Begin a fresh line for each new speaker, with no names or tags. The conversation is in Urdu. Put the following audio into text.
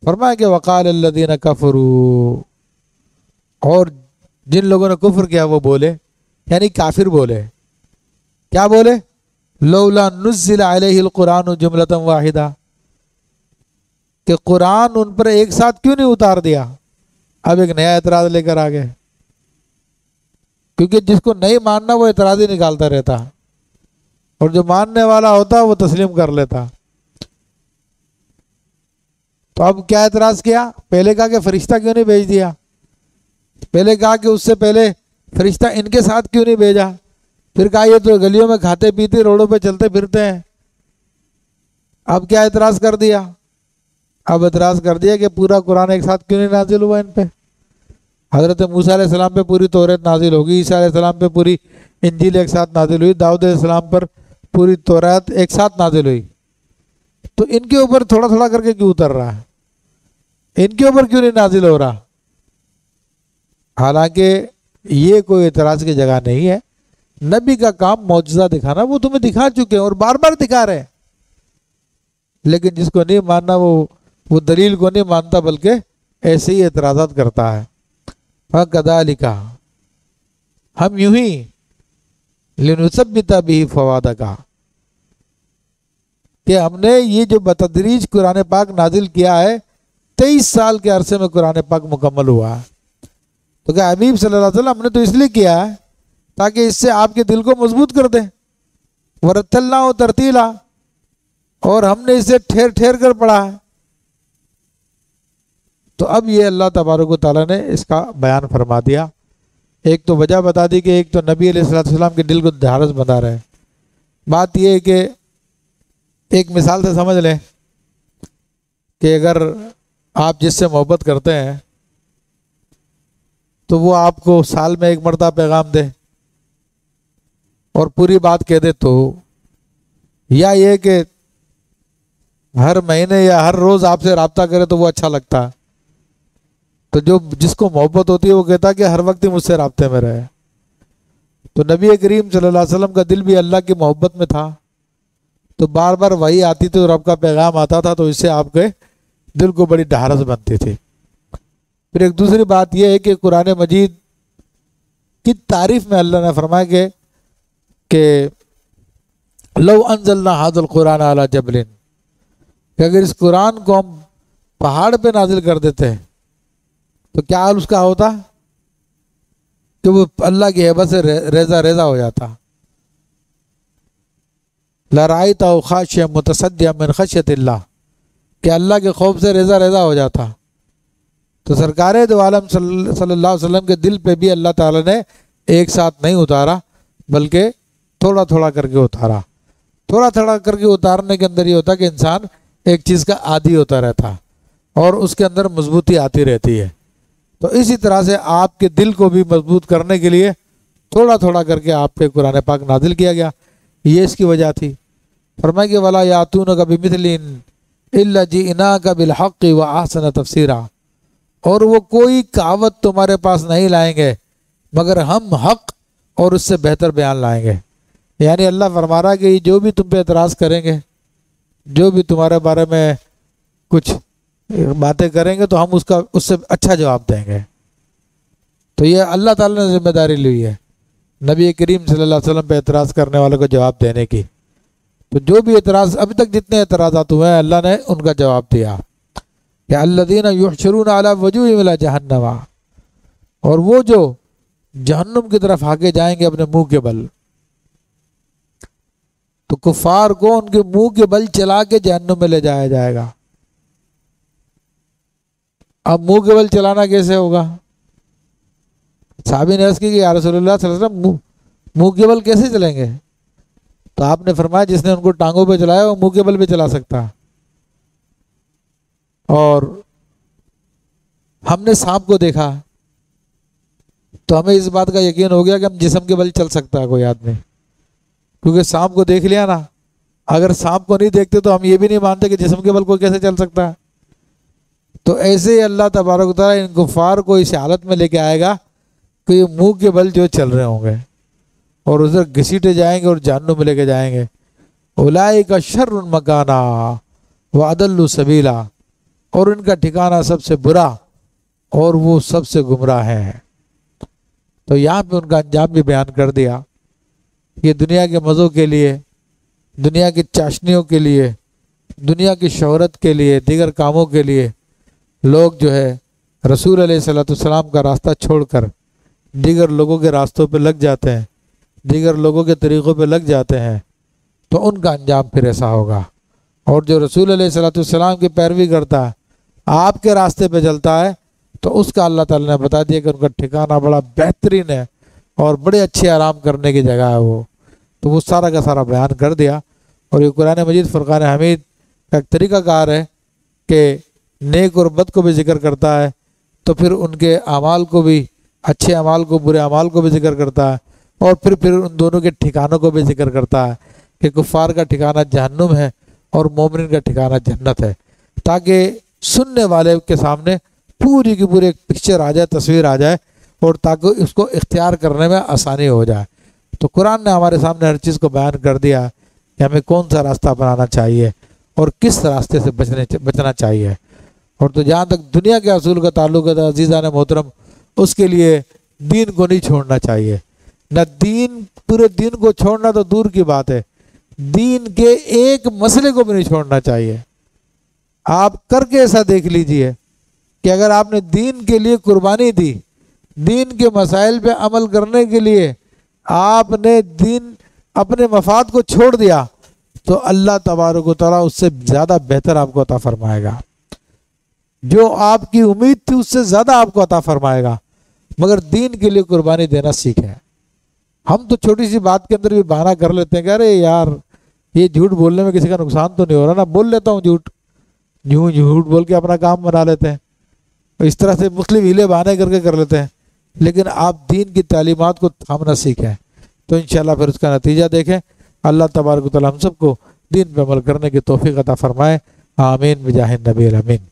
فرمایا کہ وقال الذین کفروا، اور جن لوگوں نے کفر کیا وہ بولے، یعنی کافر بولے، کیا بولے؟ لولا نزل علیہ القرآن جملۃ واحدہ، کہ قرآن ان پر ایک ساتھ کیوں نہیں اتار دیا؟ اب ایک نیا اعتراض لے کر آ گئے، کیونکہ جس کو نہیں ماننا وہ اعتراض ہی نکالتا رہتا، اور جو ماننے والا ہوتا وہ تسلیم کر لیتا۔ تو اب کیا اعتراض کیا؟ پہلے کہا کہ فرشتہ کیوں نہیں بھیج دیا، پہلے کہا کہ اس سے پہلے فرشتہ ان کے ساتھ کیوں نہیں بھیجا، پھر کہا یہ تو گلیوں میں کھاتے پیتے روڈوں پہ چلتے پھرتے ہیں۔ اب کیا اعتراض کر دیا؟ اب اعتراض کر دیا کہ پورا قرآن ایک ساتھ کیوں نہیں نازل ہوا ان پہ؟ حضرت موسیٰ علیہ السلام پہ پوری توریت نازل ہوگی، عیسیٰ علیہ السلام پہ پوری انجیل ایک ساتھ نازل ہوئی، داؤد علیہ السلام پر پوری توریت ایک ساتھ نازل ہوئی، تو ان کے اوپر تھوڑا تھوڑا کر کے کیوں اتر رہا ہے؟ ان کے اوپر کیوں نہیں نازل ہو رہا؟ حالانکہ یہ کوئی اعتراض کی جگہ نہیں ہے، نبی کا کام معجزہ دکھانا، وہ تمہیں دکھا چکے ہیں اور بار بار دکھا رہے ہیں، لیکن جس کو نہیں ماننا وہ دلیل کو نہیں مانتا بلکہ ایسے ہی اعتراضات کرتا ہے۔ فَكَذَلِكَ، ہم یوں ہی لِنُثَبِّتَ بِهِ فُؤَادَكَ، کہ ہم نے یہ جو بتدریج قرآن پاک نازل کیا ہے، 23 سال کے عرصے میں قرآن پاک مکمل ہوا ہے، تو کہ حبیب صلی اللہ علیہ وسلم ہم نے تو اس لیے کیا ہے تاکہ اس سے آپ کے دل کو مضبوط کر دیں، وَرَتَّلْنَاهُ تَرْتِيلًا، اور ہم نے اسے ٹھہر ٹھہر کر پڑھا ہے۔ تو اب یہ اللہ تبارک و تعالیٰ نے اس کا بیان فرما دیا، ایک تو وجہ بتا دی کہ ایک تو نبی علیہ السلام کے دل کو ڈھارس بندھا رہے۔ بات یہ ہے کہ ایک مثال سے سمجھ لیں کہ اگر آپ جس سے محبت کرتے ہیں تو وہ آپ کو سال میں ایک مرتبہ پیغام دے اور پوری بات کہہ دے، تو یا یہ کہ ہر مہینے یا ہر روز آپ سے رابطہ کرے تو وہ اچھا لگتا ہے، تو جس کو محبت ہوتی ہے وہ کہتا ہے کہ ہر وقت ہی مجھ سے رابطے میں رہے۔ تو نبی کریم صلی اللہ علیہ وسلم کا دل بھی اللہ کی محبت میں تھا، تو بار بار وہی آتی تھی اور رب کا پیغام آتا تھا، تو اس سے آپ کے دل کو بڑی ڈھارس بنتی تھی۔ پھر ایک دوسری بات یہ ہے کہ قرآن مجید کی تعریف میں اللہ نے فرمایا کہ لو انزلنا ھذا القرآن علی جبل، کہ اگر اس قرآن کو ہم پہاڑ پہ نازل کر دیتے تو کیا حال اس کا ہوتا کہ وہ اللہ کی ہیبت سے ریزہ ریزہ ہو جاتا۔ لَرَأَيْتَهُ خَاشِعًا مُتَصَدِّعًا مِنْ خَشْيَةِ اللَّهِ، کہ اللہ کے خوف سے ریزہ ریزہ ہو جاتا۔ تو سرکار دو عالم صلی اللہ علیہ وسلم کے دل پہ بھی اللہ تعالیٰ نے ایک ساتھ نہیں اتارا بلکہ تھوڑا تھوڑا کر کے اتارا۔ تھوڑا تھوڑا کر کے اتارنے کے اندر یہ ہوتا کہ انسان ایک چیز کا عادی ہوتا رہتا اور اس کے اندر مضبوطی آتی رہتی ہے۔ تو اسی طرح سے آپ کے دل کو بھی مضبوط کرنے کے لیے تھوڑا تھوڑا کر کے آپ پہ قرآن پاک نازل کیا گیا، یہ اس کی وجہ تھی۔ فرمایا کہ وَلَا يَأْتُونَكَ بِمِثْلٍ إِلَّا جِئْنَاكَ بِالْحَقِّ وَأَحْسَنَ تَفْسِيرًا، اور وہ کوئی کہاوت تمہارے پاس نہیں لائیں گے مگر ہم حق اور اس سے بہتر بیان لائیں گے۔ یعنی اللہ فرما رہا ہے کہ جو بھی تم پہ اعتراض کریں گے، جو بھی تمہارے بارے میں کچھ باتیں کریں گے، تو ہم اس سے اچھا جواب دیں گے۔ تو یہ اللہ تعالیٰ نے ذمہ داری لی ہے نبی کریم صلی اللہ علیہ وسلم پہ اعتراض کرنے والوں کو جواب دینے کی۔ تو جو بھی اعتراض ابھی تک جتنے اعتراضات ہوئے ہیں اللہ نے ان کا جواب دیا کہ الذین یحشرون علی وجوہہم الی جہنم، اور وہ جو جہنم کی طرف ہاکے جائیں گے اپنے منہ کے بل، تو کفار کو ان کے منہ کے بل چلا کے جہنم میں لے جایا جائے گا۔ اب منہ کے بل چلانا کیسے ہوگا؟ صحابی نے عرض کی کہ یا رسول اللہ صلی اللہ علیہ وسلم منہ کے بل کیسے چلیں گے؟ تو آپ نے فرمایا جس نے ان کو ٹانگوں پہ چلایا وہ منہ کے بل پہ چلا سکتا۔ اور ہم نے سانپ کو دیکھا تو ہمیں اس بات کا یقین ہو گیا کہ ہم جسم کے بل چل سکتا ہے کوئی آدمی، کیونکہ سانپ کو دیکھ لیا نا۔ اگر سانپ کو نہیں دیکھتے تو ہم یہ بھی نہیں مانتے کہ جسم کے بل کو کیسے چل سکتا ہے۔ تو ایسے ہی اللہ تبارک و تعالیٰ ان کفار کو اس حالت میں لے کے آئے گا کہ یہ منہ کے بل جو چل رہے ہوں گے اور ادھر گھسیٹے جائیں گے اور جہنم میں لے کے جائیں گے۔ اولئک شر مکانا واضل سبیلا، اور ان کا ٹھکانہ سب سے برا اور وہ سب سے گمراہ ہیں۔ تو یہاں پہ ان کا انجام بھی بیان کر دیا۔ یہ دنیا کے مزوں کے لیے، دنیا کی چاشنیوں کے لیے، دنیا کی شہرت کے لیے، دیگر کاموں کے لیے لوگ جو ہے رسول علیہ السلام کا راستہ چھوڑ کر دیگر لوگوں کے راستوں پہ لگ جاتے ہیں، دیگر لوگوں کے طریقوں پہ لگ جاتے ہیں، تو ان کا انجام پھر ایسا ہوگا۔ اور جو رسول علیہ السلام کی پیروی کرتا ہے، آپ کے راستے پہ چلتا ہے، تو اس کا اللہ تعالیٰ نے بتا دیا کہ ان کا ٹھکانہ بڑا بہترین ہے اور بڑے اچھے آرام کرنے کی جگہ ہے وہ۔ تو وہ سارا کا سارا بیان کر دیا۔ اور یہ قرآن مجید فرقان حمید کا ایک طریقہ کار ہے کہ نیک اور بد کو بھی ذکر کرتا ہے، تو پھر ان کے اعمال کو بھی، اچھے اعمال کو، برے اعمال کو بھی ذکر کرتا ہے، اور پھر ان دونوں کے ٹھکانوں کو بھی ذکر کرتا ہے کہ کفار کا ٹھکانہ جہنم ہے اور مومنین کا ٹھکانہ جنت ہے، تاکہ سننے والے کے سامنے پوری کی پوری ایک پکچر آ جائے، تصویر آ جائے، اور تاکہ اس کو اختیار کرنے میں آسانی ہو جائے۔ تو قرآن نے ہمارے سامنے ہر چیز کو بیان کر دیا کہ ہمیں کون سا راستہ اپنانا چاہیے اور کس راستے سے بچنا چاہیے۔ اور تو جہاں تک دنیا کے اصول کا تعلق ہے عزیزان محترم، اس کے لیے دین کو نہیں چھوڑنا چاہیے۔ نہ دین، پورے دین کو چھوڑنا تو دور کی بات ہے، دین کے ایک مسئلے کو بھی نہیں چھوڑنا چاہیے۔ آپ کر کے ایسا دیکھ لیجئے کہ اگر آپ نے دین کے لیے قربانی دی، دین کے مسائل پہ عمل کرنے کے لیے آپ نے دین، اپنے مفاد کو چھوڑ دیا، تو اللہ تبارک و تعالیٰ اس سے زیادہ بہتر آپ کو عطا فرمائے گا۔ جو آپ کی امید تھی اس سے زیادہ آپ کو عطا فرمائے گا، مگر دین کے لیے قربانی دینا سیکھیں۔ ہم تو چھوٹی سی بات کے اندر بھی بہانہ کر لیتے ہیں کہ ارے یار یہ جھوٹ بولنے میں کسی کا نقصان تو نہیں ہو رہا نا، بول لیتا ہوں جھوٹ، جھوٹ بول کے اپنا کام بنا لیتے ہیں، اس طرح سے مختلف ہیلے بہانے کر لیتے ہیں۔ لیکن آپ دین کی تعلیمات کو تھامنا سیکھیں تو انشاءاللہ پھر اس کا نتیجہ دیکھیں۔ اللہ تبارک و تعالیٰ ہم سب کو دین پہ عمل کرنے کی توفیق عطا فرمائے، آمین بجاہ النبی الامین۔